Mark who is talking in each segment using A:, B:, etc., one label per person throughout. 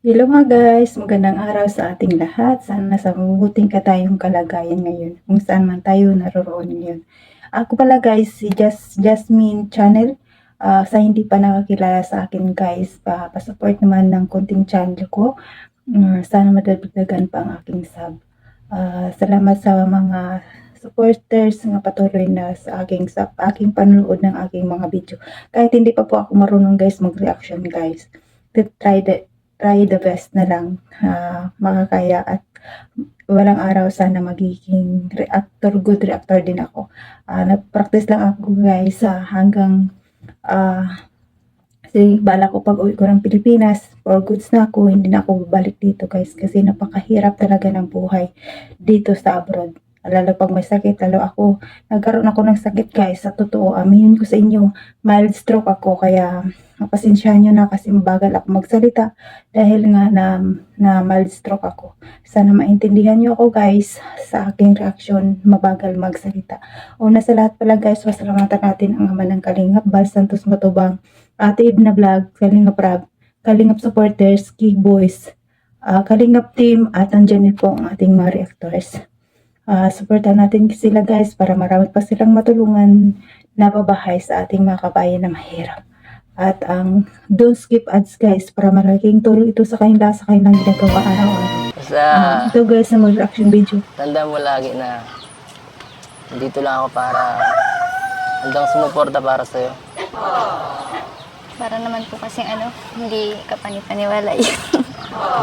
A: Hello mga guys, magandang araw sa ating lahat. Sana nasa mabuting tayong kalagayan ngayon, kung saan man tayo naroroon ngayon. Ako pala guys, si Jasmine Channel. Sa hindi pa nakakilala sa akin guys, pa-support naman ng konting channel ko. Sana madagdagan pa ang aking sub. Salamat sa mga supporters nga patuloy na sa aking panonood ng aking mga video. Kahit hindi pa po ako marunong guys mag-reaction guys. Try the best na lang makakaya at walang araw sana magiging good reactor din ako. Nag-practice lang ako guys hanggang kasi bala ko pag uwi ko ng Pilipinas, for goods na ako, hindi na ako babalik dito guys kasi napakahirap talaga ng buhay dito sa abroad. Lalo pag may sakit, lalo ako, nagkaroon ako ng sakit guys, sa totoo, aminin ko sa inyo, mild stroke ako, kaya pasensyahan nyo na kasi mabagal ako magsalita dahil nga na mild stroke ako. Sana maintindihan nyo ako guys sa aking reaction, mabagal magsalita. Una sa lahat pala guys, pasalamatan natin ang ama ng Kalingap, Bal Santos Matubang, Ate Ibna Vlog, Kalingap Rab, Kalingap supporters, Key Boys, Kalingap team, at andyan din po ang ating mga reactors. Supportan natin sila guys para marami pa silang matulungan na babahay sa ating mga kabayan na mahirap. At ang don't skip ads guys para malaking tulong ito sa kanilang ginagawa araw-araw. Ito guys na mag-reaction video.
B: Tanda mo lagi na dito lang ako para handang sumuporta para sa'yo.
C: Para naman po kasing hindi ka panipaniwala yun.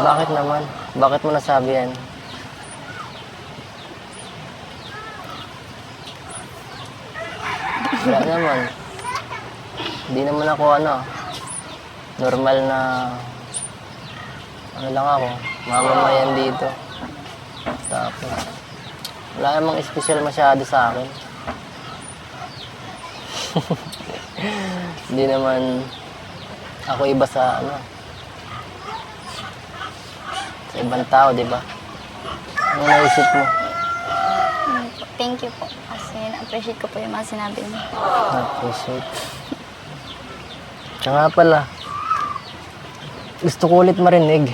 B: Bakit naman? Bakit mo nasabi yan? Wala naman. Hindi naman ako normal na lang ako, mamamayan dito. Tapos, wala namang espesyal masyado sa akin. Hindi naman ako iba sa sa ibang tao, di ba? Ano naisip mo?
C: Thank you po. Kasi na-appreciate ko po yung mga sinabi mo.
B: Appreciate. Kaya nga pala, gusto ko ulit marinig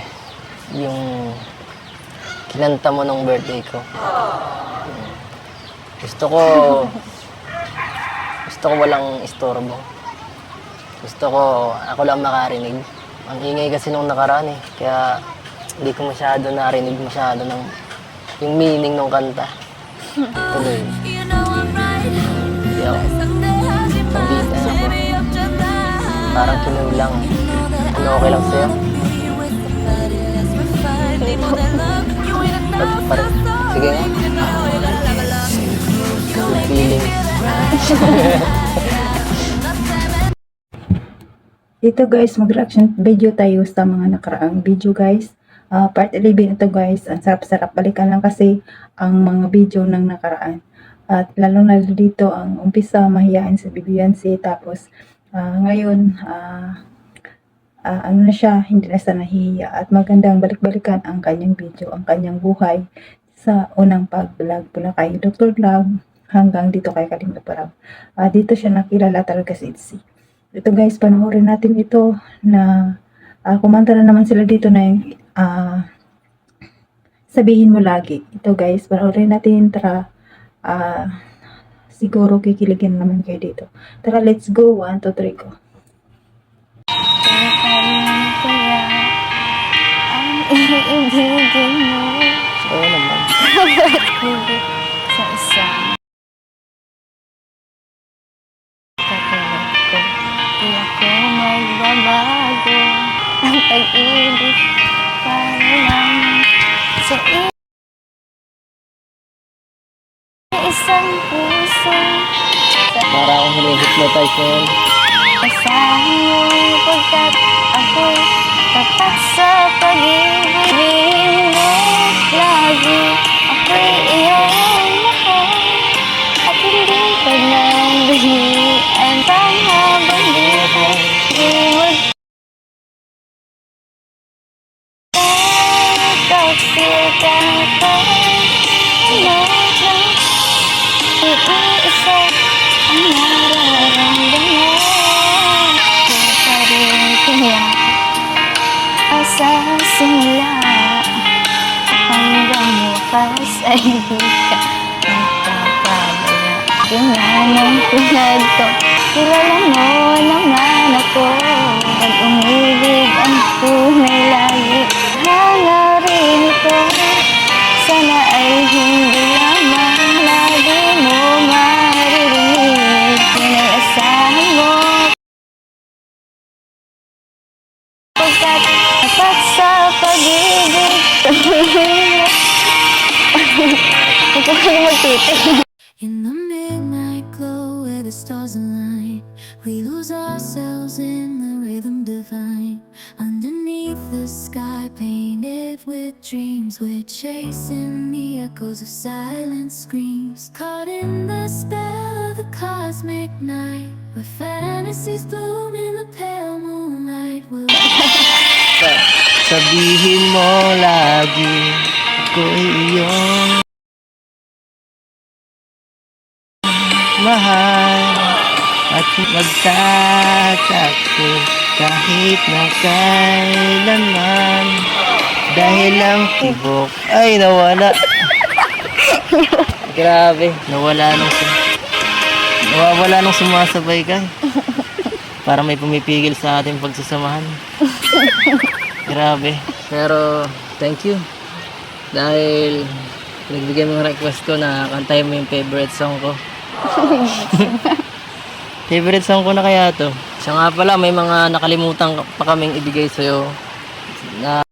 B: yung kinanta mo nung birthday ko. Gusto ko walang istorbo. Gusto ko ako lang makarinig. Ang ingay kasi nung nakaraan kaya hindi ko masyado narinig ng yung meaning ng kanta. Tuloy. Hindi ako. Pabita ako. Parang kinulang. Ano okay lang sa'yo?
C: Hindi po.
B: Sige nga. Good feelings.
A: Dito guys, mag-reaction video tayo sa mga nakaraang video guys. Part 11 ito guys. Ang sarap-sarap balikan lang kasi ang mga video ng nakaraan. At lalo na dito ang umpisa mahiyain sa Bibiansi. Tapos ngayon ano na siya, hindi na sa nahihiya. At magandang balik-balikan ang kanyang video, ang kanyang buhay sa unang pag-vlog mula kay Dr. Vlog hanggang dito kay Kalingap Rab. Dito siya nakilala talaga si Itzy. Ito guys, panoorin natin ito na kumanta na naman sila dito na yung sabihin mo lagi. Ito guys, panoorin natin. Tara, siguro kikiligin naman kayo dito. Tara, let's go. 1, 2, 3, go.
C: Kaya ang iibigin mo.
B: Oo naman.
C: Hindi sa isang katulad ko. Di ako magbabago. Ang pag-ibig para lang sa isang puso.
B: Para akong hinihipnotize ngayon.
C: Asahan mo pagkat ako tapat sa pag-ibig mo. Lagi ako'y iyong mahal at hindi ka nang bahian pang habang buhay. Di magkakapil ka pa. Iisa ang nararamdaman. Asa simula hanggang wakas ay di ka magpapabaya. Ganyan ang tulad ko, kilala mo naman ako. Pag umibig ang tunay lagi, hangarin ko. Sana ay hindi lamang lagi mo maririnig. Pinag-asahan mo pagkat dapat sa pag-ibig. Huwag ko kayo magtitig.
D: In the midnight glow where the stars align, we lose ourselves in the rhythm divine. Underneath the sky painted with dreams, we're chasing the echoes of silent screams. Caught in the spell of the cosmic night, where fantasies bloom in the pale moonlight.
B: Sabihin mo lagi, ako'y iyong mahal at magsasaksi kahit na kailanman. Dahil ang tibok ay nawala. Grabe, nawawala nung sumasabay ka. Para may pumipigil sa ating pagsasamahan. Grabe. Pero, thank you. Dahil, pinagbigyan mo yung request ko na kantahin mo yung favorite song ko. Favorite song ko na kaya to. Siya nga pala, may mga nakalimutan pa kaming ibigay sa'yo. Na